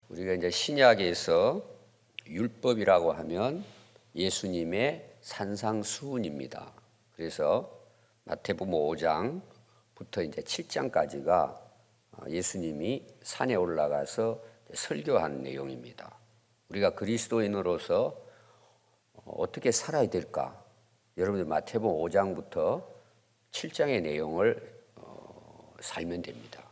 우리가 이제 신약에서 율법이라고 하면 예수님의 산상수훈입니다. 그래서 마태복음 5장부터 이제 7장까지가 예수님이 산에 올라가서 설교한 내용입니다. 우리가 그리스도인으로서 어떻게 살아야 될까? 여러분들 마태복음 5장부터 7장의 내용을 살면 됩니다.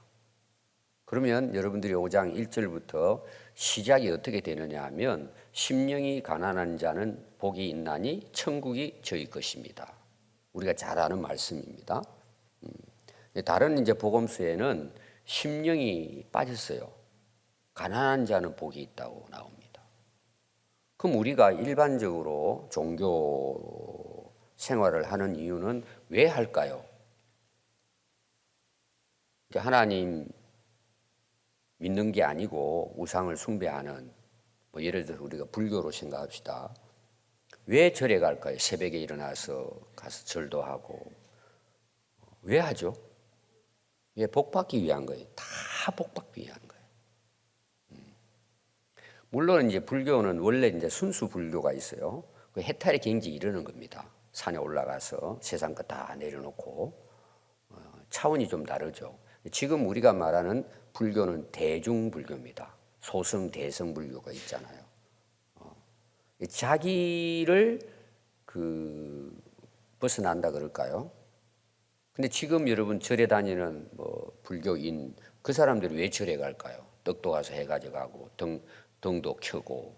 그러면 여러분들이 5장 1절부터 시작이 어떻게 되느냐 하면 심령이 가난한 자는 복이 있나니 천국이 저희 것입니다. 우리가 잘 아는 말씀입니다. 다른 이제 복음서에는 심령이 빠졌어요. 가난한 자는 복이 있다고 나옵니다. 그럼 우리가 일반적으로 종교 생활을 하는 이유는 왜 할까요? 하나님 믿는 게 아니고 우상을 숭배하는, 예를 들어서 우리가 불교로 생각합시다. 왜 절에 갈까요? 새벽에 일어나서 가서 절도 하고. 왜 하죠? 왜? 복받기 위한 거예요. 다 복받기 위한 거예요. 물론 이제 불교는 원래 이제 순수 불교가 있어요. 그 해탈의 경지 이르는 겁니다. 산에 올라가서 세상 거 다 내려놓고. 차원이 좀 다르죠. 지금 우리가 말하는 불교는 대중불교입니다. 소승, 대승 불교가 있잖아요. 자기를 벗어난다 그럴까요? 근데 지금 여러분 절에 다니는 불교인 그 사람들이 왜 절에 갈까요? 떡도 가서 해 가져가고 등도 켜고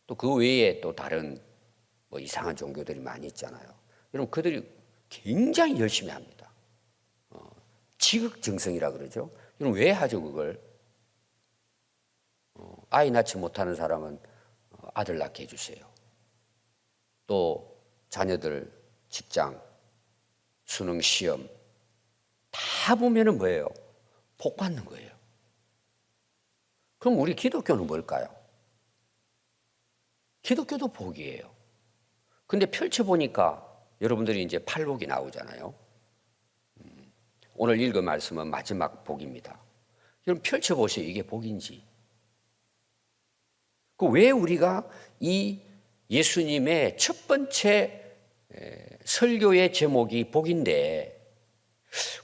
또 그 외에 또 다른 이상한 종교들이 많이 있잖아요. 여러분 그들이 굉장히 열심히 합니다. 지극정성이라 그러죠. 여러분 왜 하죠 그걸? 아이 낳지 못하는 사람은 아들 낳게 해주세요. 또 자녀들 직장, 수능 시험 다 보면은 뭐예요? 복 받는 거예요. 그럼 우리 기독교는 뭘까요? 기독교도 복이에요. 근데 펼쳐보니까 여러분들이 이제 팔복이 나오잖아요. 오늘 읽은 말씀은 마지막 복입니다. 여러분 펼쳐보세요. 이게 복인지. 왜 우리가 이 예수님의 첫 번째 설교의 제목이 복인데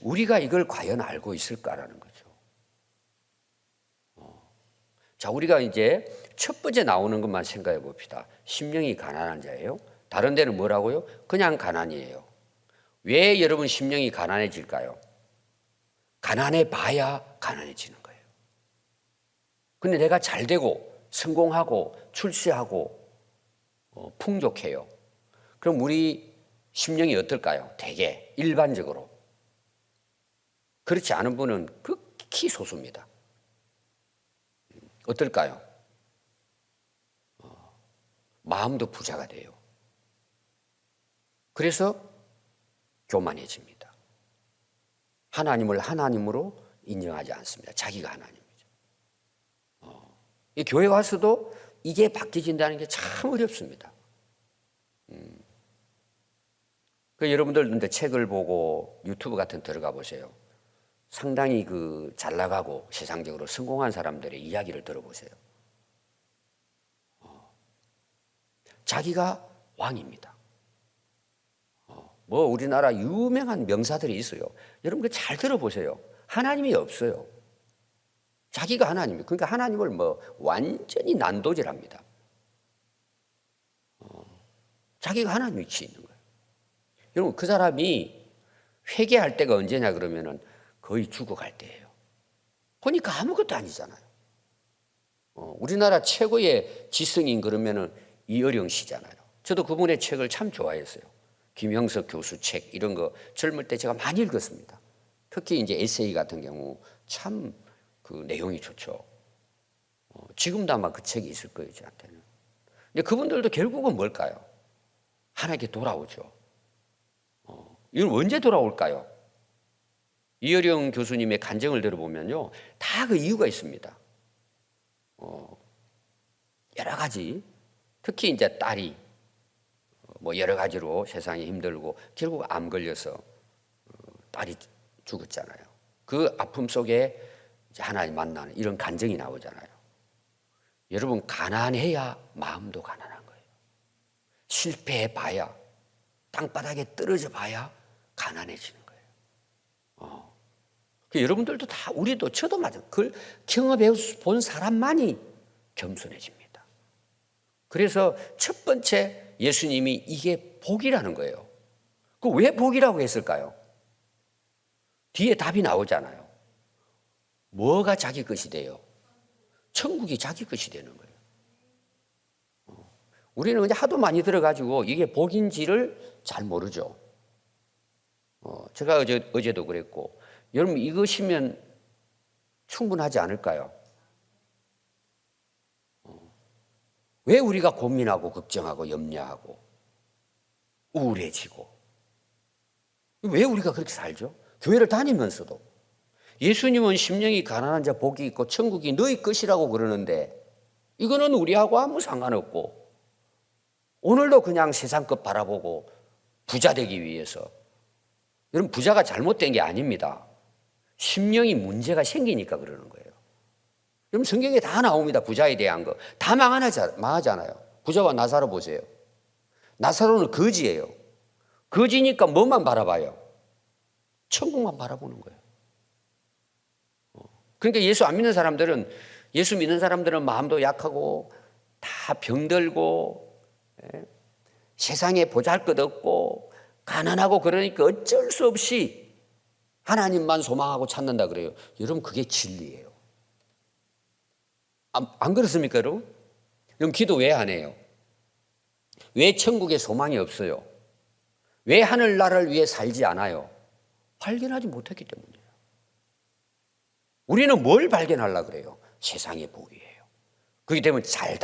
우리가 이걸 과연 알고 있을까라는 거죠. 자, 우리가 이제 첫 번째 나오는 것만 생각해 봅시다. 심령이 가난한 자예요. 다른 데는 뭐라고요? 그냥 가난이에요. 왜 여러분 심령이 가난해질까요? 가난해 봐야 가난해지는 거예요. 근데 내가 잘 되고 성공하고 출세하고 풍족해요. 그럼 우리 심령이 어떨까요? 되게 일반적으로. 그렇지 않은 분은 극히 소수입니다. 어떨까요? 마음도 부자가 돼요. 그래서 교만해집니다. 하나님을 하나님으로 인정하지 않습니다. 자기가 하나님이죠. 이 교회 와서도 이게 바뀌어진다는 게 참 어렵습니다. 여러분들 책을 보고 유튜브 같은 데 들어가 보세요. 상당히 잘 나가고 세상적으로 성공한 사람들의 이야기를 들어보세요. 자기가 왕입니다. 우리나라 유명한 명사들이 있어요. 여러분 그 잘 들어보세요. 하나님이 없어요. 자기가 하나님이에요. 그러니까 하나님을 완전히 난도질합니다. 자기가 하나님 위치에 있는 거예요. 여러분 그 사람이 회개할 때가 언제냐 그러면은 거의 죽어갈 때예요. 보니까 아무것도 아니잖아요. 우리나라 최고의 지성인 그러면은 이어령 씨잖아요. 저도 그분의 책을 참 좋아했어요. 김형석 교수 책 이런 거 젊을 때 제가 많이 읽었습니다. 특히 이제 에세이 같은 경우 참 그 내용이 좋죠. 지금도 아마 그 책이 있을 거예요, 저한테는. 근데 그분들도 결국은 뭘까요? 하나님께 돌아오죠. 이건 언제 돌아올까요? 이어령 교수님의 간증을 들어보면요, 다 그 이유가 있습니다. 여러 가지, 특히 이제 딸이 여러 가지로 세상이 힘들고 결국 암 걸려서 딸이 죽었잖아요. 그 아픔 속에 이제 하나님 만나는 이런 간증이 나오잖아요. 여러분, 가난해야 마음도 가난한 거예요. 실패해 봐야, 땅바닥에 떨어져 봐야 가난해지는 거예요. 여러분들도 다, 우리도, 저도 마찬가지. 그걸 경험해 본 사람만이 겸손해집니다. 그래서 첫 번째 예수님이 이게 복이라는 거예요. 그 왜 복이라고 했을까요? 뒤에 답이 나오잖아요. 뭐가 자기 것이 돼요? 천국이 자기 것이 되는 거예요. 우리는 그냥 하도 많이 들어가지고 이게 복인지를 잘 모르죠. 제가 어제도 그랬고, 여러분 이것이면 충분하지 않을까요? 왜 우리가 고민하고 걱정하고 염려하고 우울해지고, 왜 우리가 그렇게 살죠? 교회를 다니면서도 예수님은 심령이 가난한 자 복이 있고 천국이 너희 것이라고 그러는데, 이거는 우리하고 아무 상관없고 오늘도 그냥 세상 것 바라보고 부자 되기 위해서, 여러분 부자가 잘못된 게 아닙니다. 심령이 문제가 생기니까 그러는 거예요. 여러분 성경에 다 나옵니다. 부자에 대한 거 다 망하잖아요. 부자와 나사로 보세요. 나사로는 거지예요. 거지니까 뭐만 바라봐요? 천국만 바라보는 거예요. 그러니까 예수 안 믿는 사람들은, 예수 믿는 사람들은 마음도 약하고 다 병들고 세상에 보잘것없고 가난하고 그러니까 어쩔 수 없이 하나님만 소망하고 찾는다 그래요. 여러분 그게 진리예요. 안 그렇습니까 여러분? 그럼 기도 왜 안 해요? 왜 천국에 소망이 없어요? 왜 하늘나라를 위해 살지 않아요? 발견하지 못했기 때문이에요. 우리는 뭘 발견하려고 그래요? 세상의 복이에요. 그렇기 때문에 잘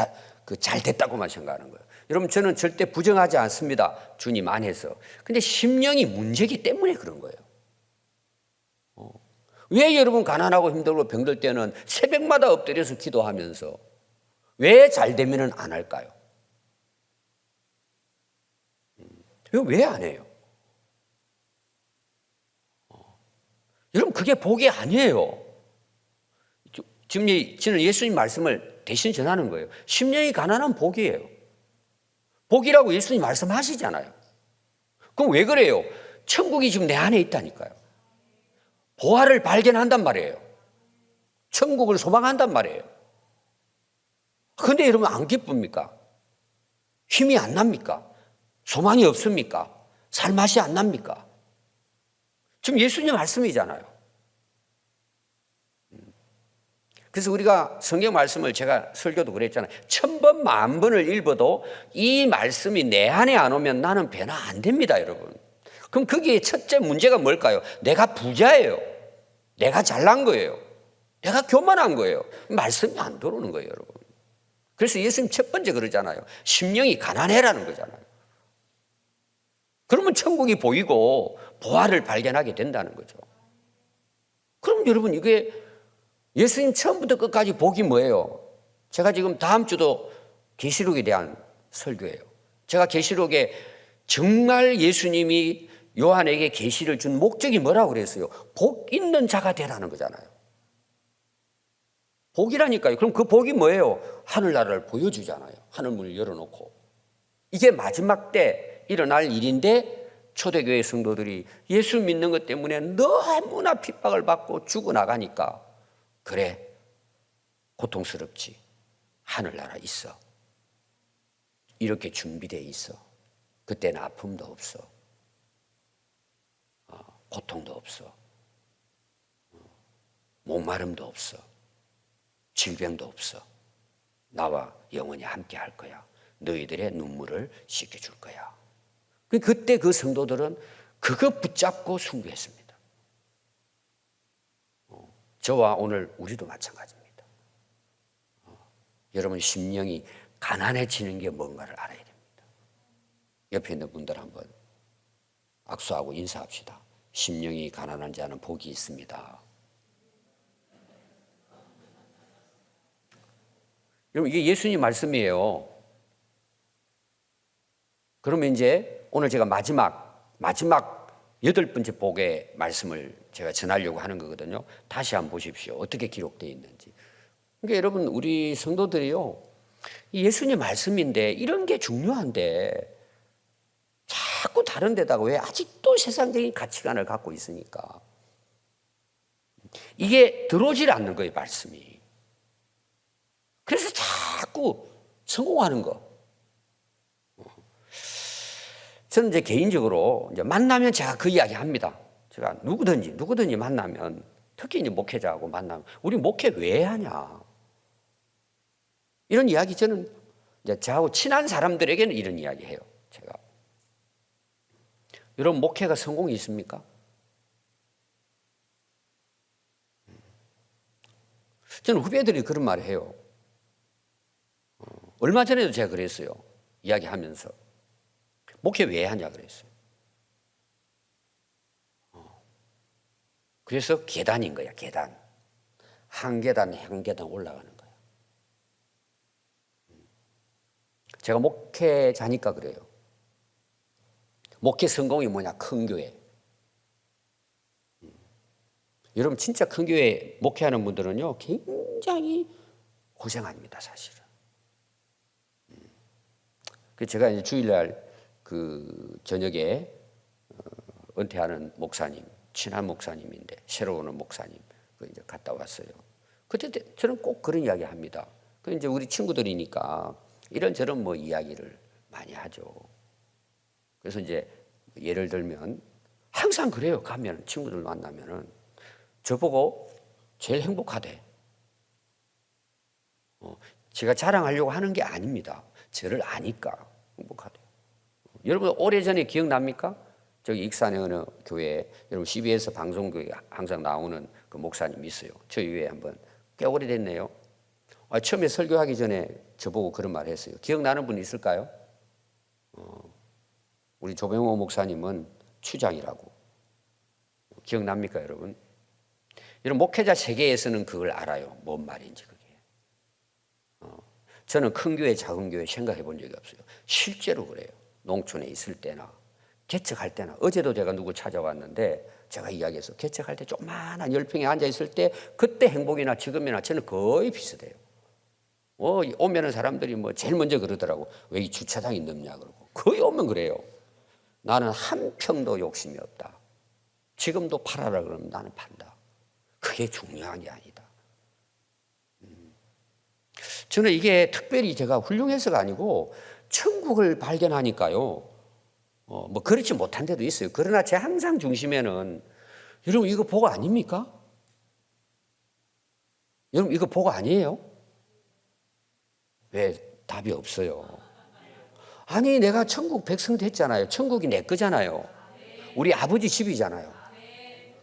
됐다고만 생각하는 거예요. 여러분 저는 절대 부정하지 않습니다. 주님 안에서. 근데 심령이 문제이기 때문에 그런 거예요. 왜 여러분 가난하고 힘들고 병들 때는 새벽마다 엎드려서 기도하면서 왜 잘 되면은 안 할까요? 이거 왜 안 해요? 여러분 그게 복이 아니에요. 지금 저는 예수님 말씀을 대신 전하는 거예요. 심령이 가난한 복이에요. 복이라고 예수님 말씀하시잖아요. 그럼 왜 그래요? 천국이 지금 내 안에 있다니까요. 보화를 발견한단 말이에요. 천국을 소망한단 말이에요. 그런데 여러분 안 기쁩니까? 힘이 안 납니까? 소망이 없습니까? 살맛이 안 납니까? 지금 예수님 말씀이잖아요. 그래서 우리가 성경 말씀을, 제가 설교도 그랬잖아요. 1000번 만번을 읽어도 이 말씀이 내 안에 안 오면 나는 변화 안 됩니다, 여러분. 그럼 거기에 첫째 문제가 뭘까요? 내가 부자예요. 내가 잘난 거예요. 내가 교만한 거예요. 말씀이 안 들어오는 거예요, 여러분. 그래서 예수님 첫 번째 그러잖아요. 심령이 가난해라는 거잖아요. 그러면 천국이 보이고 보화를 발견하게 된다는 거죠. 그럼 여러분 이게 예수님 처음부터 끝까지 복이 뭐예요? 제가 지금 다음 주도 계시록에 대한 설교예요. 제가 계시록에 정말 예수님이 요한에게 계시를 준 목적이 뭐라고 그랬어요? 복 있는 자가 되라는 거잖아요. 복이라니까요. 그럼 그 복이 뭐예요? 하늘나라를 보여주잖아요. 하늘문을 열어놓고. 이게 마지막 때 일어날 일인데 초대교회 성도들이 예수 믿는 것 때문에 너무나 핍박을 받고 죽어나가니까, 그래 고통스럽지, 하늘나라 있어, 이렇게 준비되어 있어. 그때는 아픔도 없어, 고통도 없어, 목마름도 없어, 질병도 없어. 나와 영원히 함께 할 거야. 너희들의 눈물을 씻겨줄 거야. 그때 그 성도들은 그거 붙잡고 순교했습니다. 저와 오늘 우리도 마찬가지입니다. 여러분 심령이 가난해지는 게 뭔가를 알아야 됩니다. 옆에 있는 분들 한번 악수하고 인사합시다. 심령이 가난한 자는 복이 있습니다. 여러분 이게 예수님 말씀이에요. 그러면 이제 오늘 제가 마지막 8번째 복의 말씀을 제가 전하려고 하는 거거든요. 다시 한번 보십시오. 어떻게 기록되어 있는지. 그러니까 여러분, 우리 성도들이요, 예수님 말씀인데 이런 게 중요한데 자꾸 다른 데다가 왜 아직도 세상적인 가치관을 갖고 있으니까 이게 들어오질 않는 거예요, 말씀이. 그래서 자꾸 성공하는 거. 저는 이제 개인적으로 이제 만나면 제가 그 이야기 합니다. 제가 누구든지 만나면, 특히 이제 목회자하고 만나면, 우리 목회 왜 하냐? 이런 이야기 저는 이제 저하고 친한 사람들에게는 이런 이야기 해요. 제가. 여러분, 목회가 성공이 있습니까? 저는 후배들이 그런 말을 해요. 얼마 전에도 제가 그랬어요. 이야기하면서. 목회 왜 하냐 그랬어요. 그래서 계단인 거야, 계단. 한 계단, 한 계단 올라가는 거야. 제가 목회자니까 그래요. 목회 성공이 뭐냐? 큰 교회. 여러분, 진짜 큰 교회 목회하는 분들은요, 굉장히 고생합니다, 사실은. 그래서 제가 이제 주일날 그 저녁에 은퇴하는 목사님, 친한 목사님인데 새로 오는 목사님 그 이제 갔다 왔어요. 그때 저는 꼭 그런 이야기 합니다. 그 이제 우리 친구들이니까 이런저런 뭐 이야기를 많이 하죠. 그래서 이제 예를 들면 항상 그래요. 가면 친구들 만나면은 저보고 제일 행복하대. 제가 자랑하려고 하는 게 아닙니다. 저를 아니까 행복하대. 여러분, 오래전에 기억납니까? 저기 익산의 어느 교회, 여러분 CBS 방송국에 항상 나오는 그 목사님 있어요. 저희 교회 한번 꽤 오래됐네요. 처음에 설교하기 전에 저보고 그런 말 했어요. 기억나는 분 있을까요? 우리 조병호 목사님은 추장이라고. 기억납니까, 여러분? 여러분, 목회자 세계에서는 그걸 알아요. 뭔 말인지 그게. 저는 큰 교회, 작은 교회 생각해 본 적이 없어요. 실제로 그래요. 농촌에 있을 때나 개척할 때나. 어제도 제가 누구 찾아왔는데 제가 이야기해서 개척할 때 조그마한 10평에 앉아 있을 때 그때 행복이나 지금이나 저는 거의 비슷해요. 오면은 사람들이 뭐 제일 먼저 그러더라고. 왜 이 주차장이 넓냐 그러고. 거의 오면 그래요. 나는 한 평도 욕심이 없다. 지금도 팔아라 그러면 나는 판다. 그게 중요한 게 아니다. 저는 이게 특별히 제가 훌륭해서가 아니고 천국을 발견하니까요. 뭐 그렇지 못한 데도 있어요. 그러나 제 항상 중심에는 여러분 이거 복 아닙니까? 여러분 이거 복 아니에요? 왜 답이 없어요? 아니 내가 천국 백성 됐잖아요. 천국이 내 거잖아요. 우리 아버지 집이잖아요.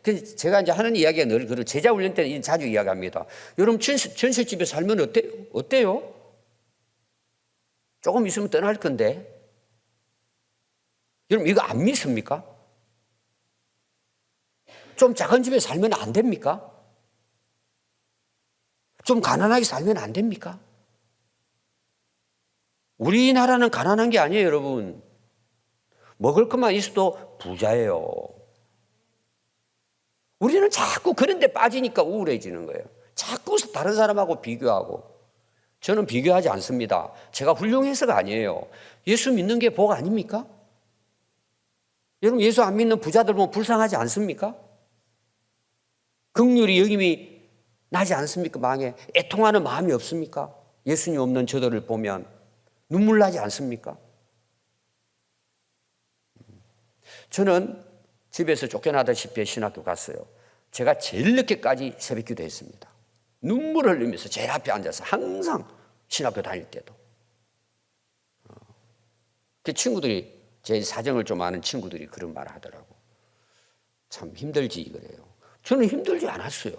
그래서 제가 이제 하는 이야기가 늘 그런 제자 훈련 때는 자주 이야기합니다. 여러분 전셋집에 살면 어때요? 조금 있으면 떠날 건데. 여러분 이거 안 믿습니까? 좀 작은 집에 살면 안 됩니까? 좀 가난하게 살면 안 됩니까? 우리나라는 가난한 게 아니에요, 여러분. 먹을 것만 있어도 부자예요. 우리는 자꾸 그런 데 빠지니까 우울해지는 거예요. 자꾸 다른 사람하고 비교하고. 저는 비교하지 않습니다. 제가 훌륭해서가 아니에요. 예수 믿는 게 복 아닙니까? 여러분 예수 안 믿는 부자들 보면 불쌍하지 않습니까? 긍휼이 여김이 나지 않습니까? 망에 애통하는 마음이 없습니까? 예수님 없는 저들을 보면 눈물 나지 않습니까? 저는 집에서 쫓겨나다시피 신학교 갔어요. 제가 제일 늦게까지 새벽기도 했습니다. 눈물을 흘리면서 제일 앞에 앉아서 항상 신학교 다닐 때도. 그 친구들이 제 사정을 좀 아는 친구들이 그런 말을 하더라고. 참 힘들지 그래요. 저는 힘들지 않았어요.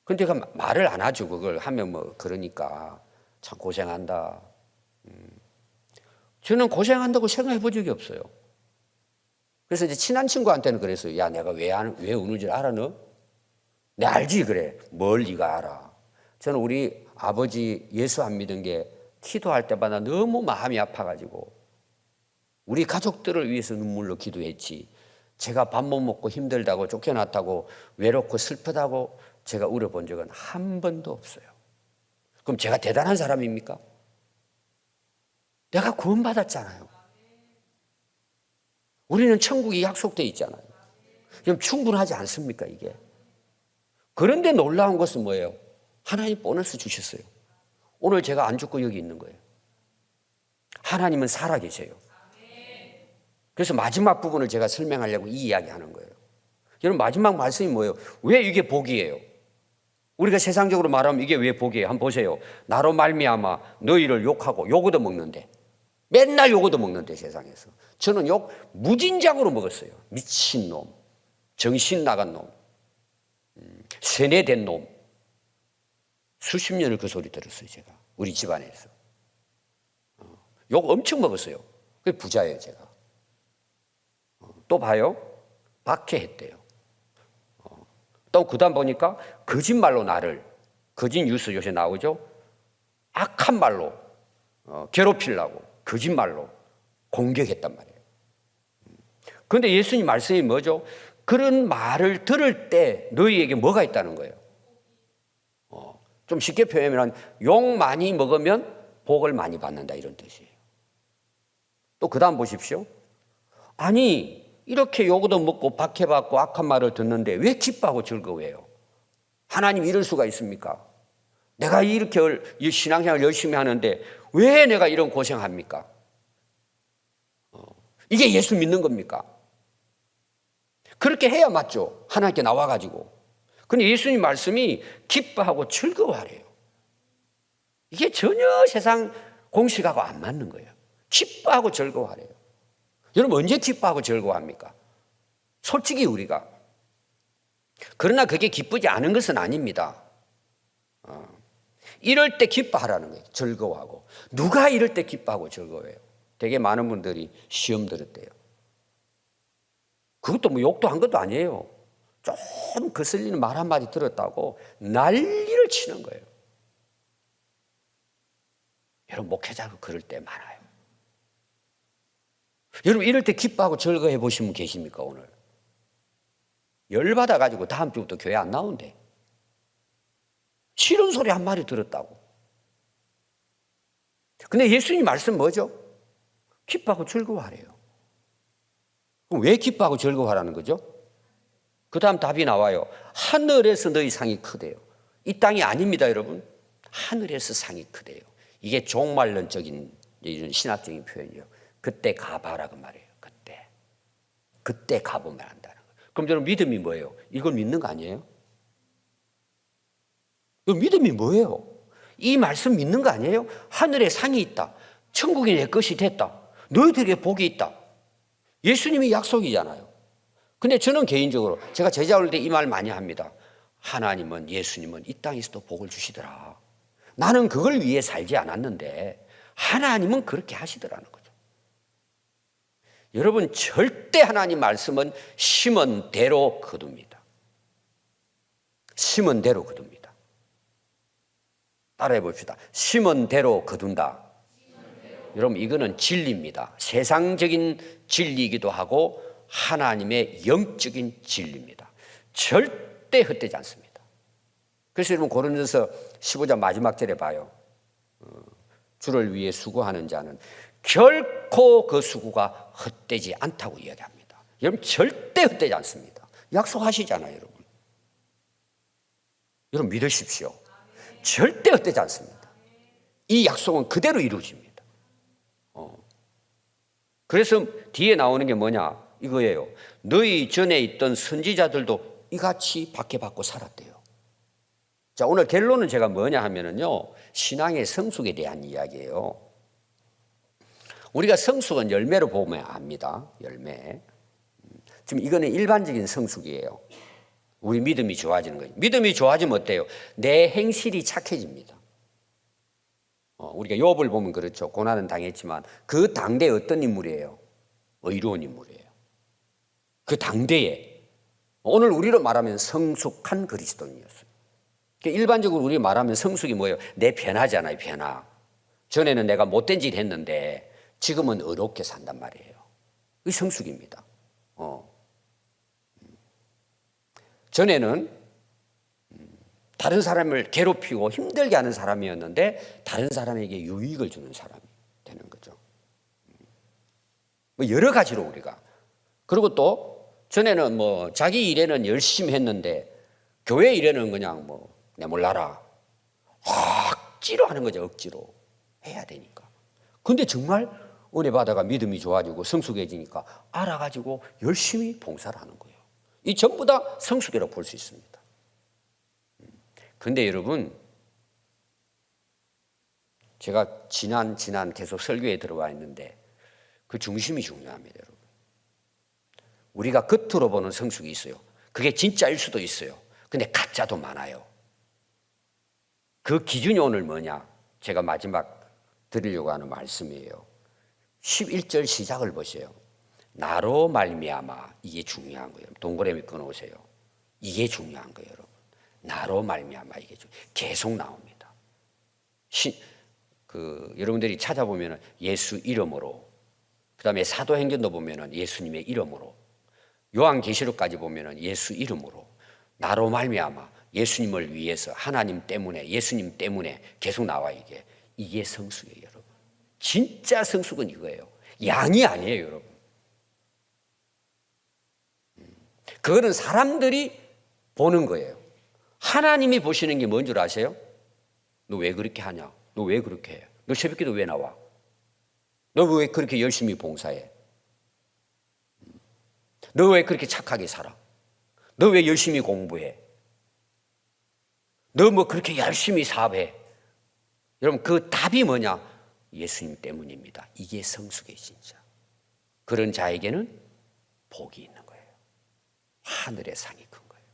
근데 그 말을 안 하죠. 그걸 하면 뭐 그러니까 참 고생한다. 저는 고생한다고 생각해 본 적이 없어요. 그래서 이제 친한 친구한테는 그랬어요. 야, 내가 왜 우는지 알아 너? 내 알지 그래. 뭘 네가 알아. 저는 우리 아버지 예수 안 믿은 게 기도할 때마다 너무 마음이 아파가지고 우리 가족들을 위해서 눈물로 기도했지. 제가 밥 못 먹고 힘들다고 쫓겨났다고 외롭고 슬프다고 제가 울어본 적은 한 번도 없어요. 그럼 제가 대단한 사람입니까? 내가 구원받았잖아요. 우리는 천국이 약속되어 있잖아요. 그럼 충분하지 않습니까, 이게? 그런데 놀라운 것은 뭐예요? 하나님 보너스 주셨어요. 오늘 제가 안 죽고 여기 있는 거예요. 하나님은 살아계세요. 그래서 마지막 부분을 제가 설명하려고 이 이야기 하는 거예요. 여러분, 마지막 말씀이 뭐예요? 왜 이게 복이에요? 우리가 세상적으로 말하면 이게 왜 복이에요? 한번 보세요. 나로 말미암아 너희를 욕하고 욕 얻어먹는데, 맨날 욕 얻어먹는데 세상에서. 저는 욕 무진장으로 먹었어요. 미친놈, 정신 나간 놈, 세뇌된 놈. 수십 년을 그 소리 들었어요, 제가. 우리 집안에서. 욕 엄청 먹었어요. 그게 부자예요, 제가. 또 봐요. 박해했대요. 또 그 다음 보니까 거짓말로 나를, 거짓 뉴스 요새 나오죠. 악한 말로 괴롭히려고 거짓말로 공격했단 말이에요. 그런데 예수님 말씀이 뭐죠? 그런 말을 들을 때 너희에게 뭐가 있다는 거예요? 좀 쉽게 표현하면 욕 많이 먹으면 복을 많이 받는다, 이런 뜻이에요. 또 그 다음 보십시오. 아니, 이렇게 욕도 먹고 박해받고 악한 말을 듣는데 왜 기뻐하고 즐거워해요? 하나님 이럴 수가 있습니까? 내가 이렇게 신앙생활 열심히 하는데 왜 내가 이런 고생합니까? 이게 예수 믿는 겁니까? 그렇게 해야 맞죠. 하나님께 나와가지고. 근데 예수님 말씀이 기뻐하고 즐거워하래요. 이게 전혀 세상 공식하고 안 맞는 거예요. 기뻐하고 즐거워하래요. 여러분, 언제 기뻐하고 즐거워합니까? 솔직히 우리가. 그러나 그게 기쁘지 않은 것은 아닙니다. 이럴 때 기뻐하라는 거예요. 즐거워하고. 누가 이럴 때 기뻐하고 즐거워해요? 되게 많은 분들이 시험 들었대요. 그것도 뭐 욕도 한 것도 아니에요. 좀 거슬리는 말 한마디 들었다고 난리를 치는 거예요. 여러분, 목회자가 그럴 때 많아요. 여러분, 이럴 때 기뻐하고 즐거워해 보신 분 계십니까, 오늘? 열받아가지고 다음 주부터 교회 안 나온대. 싫은 소리 한 마디 들었다고. 근데 예수님 말씀 뭐죠? 기뻐하고 즐거워하래요. 그럼 왜 기뻐하고 즐거워하라는 거죠? 그 다음 답이 나와요. 하늘에서 너희 상이 크대요. 이 땅이 아닙니다, 여러분. 하늘에서 상이 크대요. 이게 종말론적인 이런 신학적인 표현이에요. 그때 가봐라 그 말이에요. 그때 가보면 안다는 거예요. 그럼 여러분, 믿음이 뭐예요? 이걸 믿는 거 아니에요? 믿음이 뭐예요? 이 말씀 믿는 거 아니에요? 하늘에 상이 있다. 천국이 내 것이 됐다. 너희들에게 복이 있다. 예수님이 약속이잖아요. 근데 저는 개인적으로 제가 제자 올 때 이 말 많이 합니다. 하나님은, 예수님은 이 땅에서도 복을 주시더라. 나는 그걸 위해 살지 않았는데 하나님은 그렇게 하시더라는 거죠. 여러분, 절대 하나님 말씀은 심은 대로 거둡니다. 심은 대로 거둡니다. 따라해 봅시다. 심은 대로 거둔다. 여러분, 이거는 진리입니다. 세상적인 진리이기도 하고 하나님의 영적인 진리입니다. 절대 헛되지 않습니다. 그래서 여러분, 고린도서 15장 마지막 절에 봐요. 주를 위해 수고하는 자는 결코 그 수고가 헛되지 않다고 이야기합니다. 여러분, 절대 헛되지 않습니다. 약속하시잖아요, 여러분. 여러분, 믿으십시오. 절대 헛되지 않습니다. 이 약속은 그대로 이루어집니다. 그래서 뒤에 나오는 게 뭐냐? 이거예요. 너희 전에 있던 선지자들도 이같이 박해받고 살았대요. 자, 오늘 결론은 제가 뭐냐 하면은요, 신앙의 성숙에 대한 이야기예요. 우리가 성숙은 열매로 보면 압니다. 열매. 지금 이거는 일반적인 성숙이에요. 우리 믿음이 좋아지는 거예요. 믿음이 좋아지면 어때요? 내 행실이 착해집니다. 우리가 욥을 보면 그렇죠. 고난은 당했지만 그 당대에 어떤 인물이에요? 의로운 인물이에요. 그 당대에 오늘 우리로 말하면 성숙한 그리스도인이었어요. 일반적으로 우리 말하면 성숙이 뭐예요? 내 변화잖아요, 변화. 전에는 내가 못된 짓 했는데 지금은 의롭게 산단 말이에요. 이 성숙입니다. 전에는 다른 사람을 괴롭히고 힘들게 하는 사람이었는데 다른 사람에게 유익을 주는 사람이 되는 거죠. 뭐 여러 가지로 우리가. 그리고 또 전에는 뭐 자기 일에는 열심히 했는데 교회 일에는 그냥 뭐 내 몰라라 억지로 하는 거죠. 억지로 해야 되니까. 근데 정말 은혜 받아가 믿음이 좋아지고 성숙해지니까 알아가지고 열심히 봉사를 하는 거예요. 이 전부 다 성숙이라고 볼 수 있습니다. 근데 여러분, 제가 지난 계속 설교에 들어와 있는데 그 중심이 중요합니다, 여러분. 우리가 겉으로 보는 성숙이 있어요. 그게 진짜일 수도 있어요. 근데 가짜도 많아요. 그 기준이 오늘 뭐냐? 제가 마지막 드리려고 하는 말씀이에요. 11절 시작을 보세요. 나로 말미암아. 이게 중요한 거예요. 동그라미 끊어오세요. 이게 중요한 거예요, 여러분. 나로 말미암아. 이게 계속 나옵니다. 여러분들이 찾아보면 예수 이름으로, 그 다음에 사도행전도 보면 예수님의 이름으로, 요한계시록까지 보면 예수 이름으로, 나로 말미암아, 예수님을 위해서, 하나님 때문에, 예수님 때문에 계속 나와. 이게 성숙이에요, 여러분. 진짜 성숙은 이거예요. 양이 아니에요, 여러분. 그거는 사람들이 보는 거예요. 하나님이 보시는 게 뭔 줄 아세요? 너 왜 그렇게 하냐? 너 왜 그렇게 해? 너 새벽기도 왜 나와? 너 왜 그렇게 열심히 봉사해? 너 왜 그렇게 착하게 살아? 너 왜 열심히 공부해? 너 뭐 그렇게 열심히 사업해? 여러분, 그 답이 뭐냐? 예수님 때문입니다. 이게 성숙의 진짜. 그런 자에게는 복이 있는 거예요. 하늘의 상이 큰 거예요.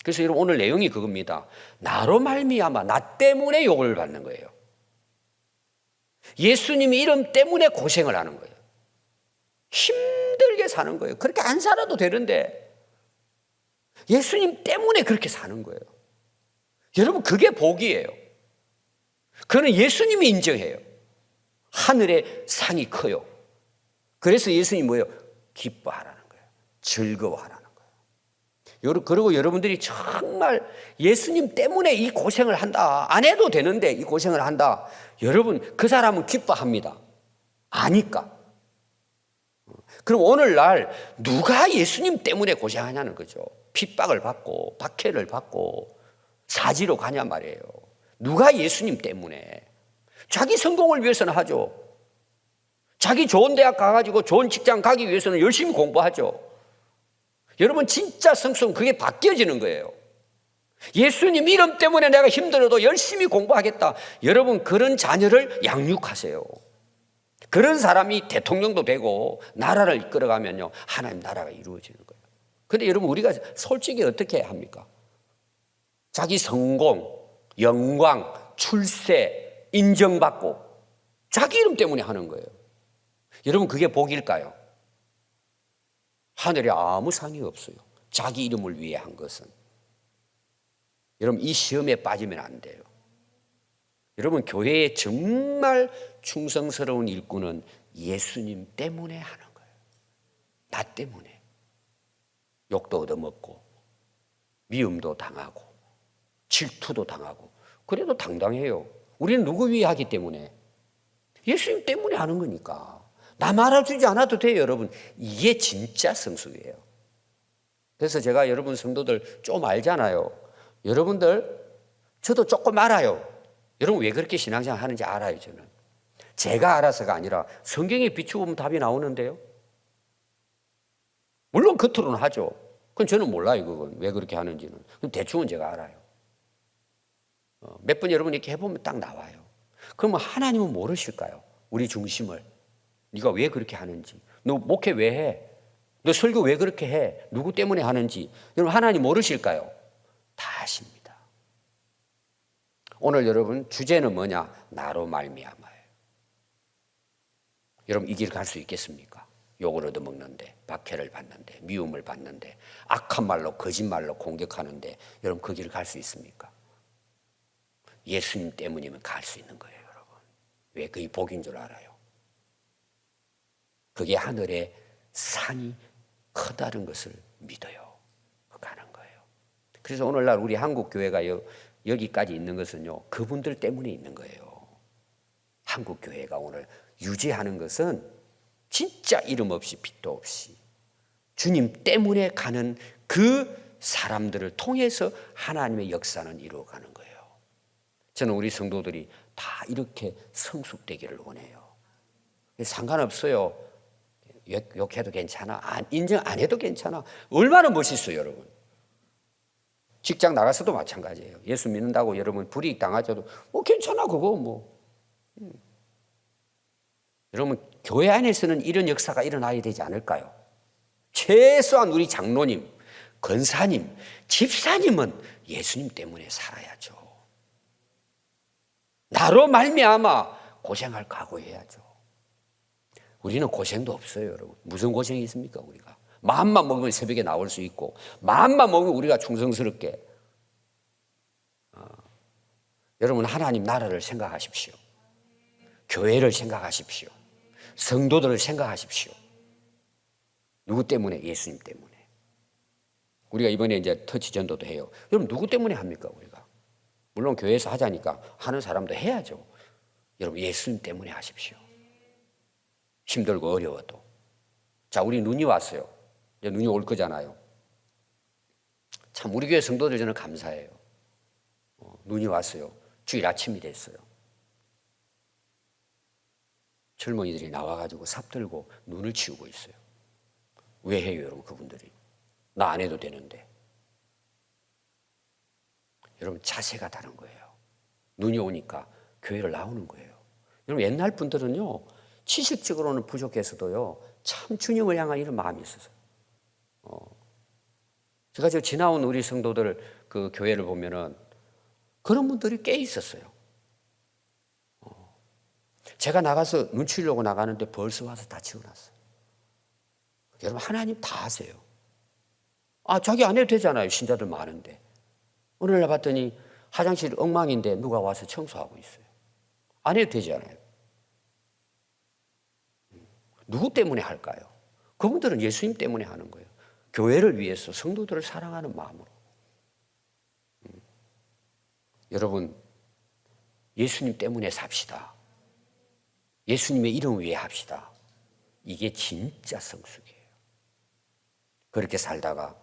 그래서 여러분, 오늘 내용이 그겁니다. 나로 말미암아, 나 때문에 욕을 받는 거예요. 예수님의 이름 때문에 고생을 하는 거예요. 힘들게 사는 거예요. 그렇게 안 살아도 되는데 예수님 때문에 그렇게 사는 거예요. 여러분, 그게 복이에요. 그거는 예수님이 인정해요. 하늘의 상이 커요. 그래서 예수님이 뭐예요? 기뻐하라는 거예요. 즐거워하라는 거예요. 그리고 여러분들이 정말 예수님 때문에 이 고생을 한다. 안 해도 되는데 이 고생을 한다. 여러분, 그 사람은 기뻐합니다. 아니까. 그럼 오늘날 누가 예수님 때문에 고생하냐는 거죠. 핍박을 받고 박해를 받고 사지로 가냐 말이에요. 누가 예수님 때문에. 자기 성공을 위해서는 하죠. 자기 좋은 대학 가가지고 좋은 직장 가기 위해서는 열심히 공부하죠. 여러분, 진짜 성숙은 그게 바뀌어지는 거예요. 예수님 이름 때문에 내가 힘들어도 열심히 공부하겠다. 여러분, 그런 자녀를 양육하세요. 그런 사람이 대통령도 되고 나라를 이끌어가면요, 하나님 나라가 이루어지는 거예요. 그런데 여러분, 우리가 솔직히 어떻게 합니까? 자기 성공, 영광, 출세, 인정받고 자기 이름 때문에 하는 거예요. 여러분, 그게 복일까요? 하늘에 아무 상이 없어요. 자기 이름을 위해 한 것은. 여러분, 이 시험에 빠지면 안 돼요. 여러분, 교회에 정말 충성스러운 일꾼은 예수님 때문에 하는 거예요. 나 때문에. 욕도 얻어먹고 미움도 당하고 질투도 당하고 그래도 당당해요. 우리는 누구 위해 하기 때문에? 예수님 때문에 하는 거니까. 남 알아주지 않아도 돼요, 여러분. 이게 진짜 성숙이에요. 그래서 제가 여러분 성도들 좀 알잖아요. 여러분들, 저도 조금 알아요. 여러분, 왜 그렇게 신앙생활 하는지 알아요, 저는. 제가 알아서가 아니라 성경에 비추면 답이 나오는데요. 물론 겉으로는 하죠. 그건 저는 몰라요, 그건. 왜 그렇게 하는지는. 대충은 제가 알아요. 몇 번 여러분 이렇게 해보면 딱 나와요. 그러면 하나님은 모르실까요? 우리 중심을. 네가 왜 그렇게 하는지. 너 목회 왜 해? 너 설교 왜 그렇게 해? 누구 때문에 하는지. 여러분, 하나님 모르실까요? 다 아십니다. 오늘 여러분 주제는 뭐냐? 나로 말미암아요. 여러분, 이 길 갈 수 있겠습니까? 욕을 얻어먹는데, 박해를 받는데, 미움을 받는데, 악한 말로 거짓말로 공격하는데, 여러분 그 길을 갈 수 있습니까? 예수님 때문이면 갈 수 있는 거예요, 여러분. 왜? 그게 복인 줄 알아요. 그게 하늘의 상이 크다는 것을 믿어요. 가는 거예요. 그래서 오늘날 우리 한국 교회가 여기까지 있는 것은요, 그분들 때문에 있는 거예요. 한국 교회가 오늘 유지하는 것은 진짜 이름 없이 빛도 없이 주님 때문에 가는 그 사람들을 통해서 하나님의 역사는 이루어가는 거예요. 저는 우리 성도들이 다 이렇게 성숙되기를 원해요. 상관없어요. 욕해도 괜찮아. 인정 안 해도 괜찮아. 얼마나 멋있어요, 여러분. 직장 나가서도 마찬가지예요. 예수 믿는다고 여러분 불이익 당하셔도 괜찮아, 그거 뭐. 여러분, 교회 안에서는 이런 역사가 일어나야 되지 않을까요? 최소한 우리 장로님, 권사님, 집사님은 예수님 때문에 살아야죠. 나로 말미암아 고생할 각오해야죠. 우리는 고생도 없어요, 여러분. 무슨 고생이 있습니까, 우리가? 마음만 먹으면 새벽에 나올 수 있고, 마음만 먹으면 우리가 충성스럽게. 여러분, 하나님 나라를 생각하십시오. 교회를 생각하십시오. 성도들을 생각하십시오. 누구 때문에? 예수님 때문에. 우리가 이번에 이제 터치 전도도 해요. 여러분, 누구 때문에 합니까, 우리가? 물론 교회에서 하자니까 하는 사람도 해야죠. 여러분, 예수님 때문에 하십시오. 힘들고 어려워도. 자, 우리 눈이 왔어요. 이제 눈이 올 거잖아요. 참, 우리 교회 성도들 저는 감사해요. 눈이 왔어요. 주일 아침이 됐어요. 젊은이들이 나와가지고 삽 들고 눈을 치우고 있어요. 왜 해요, 여러분, 그분들이? 나 안 해도 되는데. 여러분, 자세가 다른 거예요. 눈이 오니까 교회를 나오는 거예요. 여러분, 옛날 분들은요, 지식적으로는 부족해서도요, 참 주님을 향한 이런 마음이 있었어요. 제가 저 지나온 우리 성도들 그 교회를 보면은 그런 분들이 꽤 있었어요. 제가 나가서 눈 치려고 나가는데 벌써 와서 다 치워놨어요. 여러분, 하나님 다 하세요. 자기 안 해도 되잖아요. 신자들 많은데. 오늘날 봤더니 화장실 엉망인데 누가 와서 청소하고 있어요. 안 해도 되잖아요. 누구 때문에 할까요? 그분들은 예수님 때문에 하는 거예요. 교회를 위해서 성도들을 사랑하는 마음으로. 여러분, 예수님 때문에 삽시다. 예수님의 이름 위에 합시다. 이게 진짜 성숙이에요. 그렇게 살다가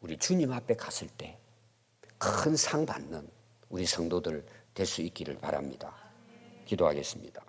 우리 주님 앞에 갔을 때 큰 상 받는 우리 성도들 될 수 있기를 바랍니다. 기도하겠습니다.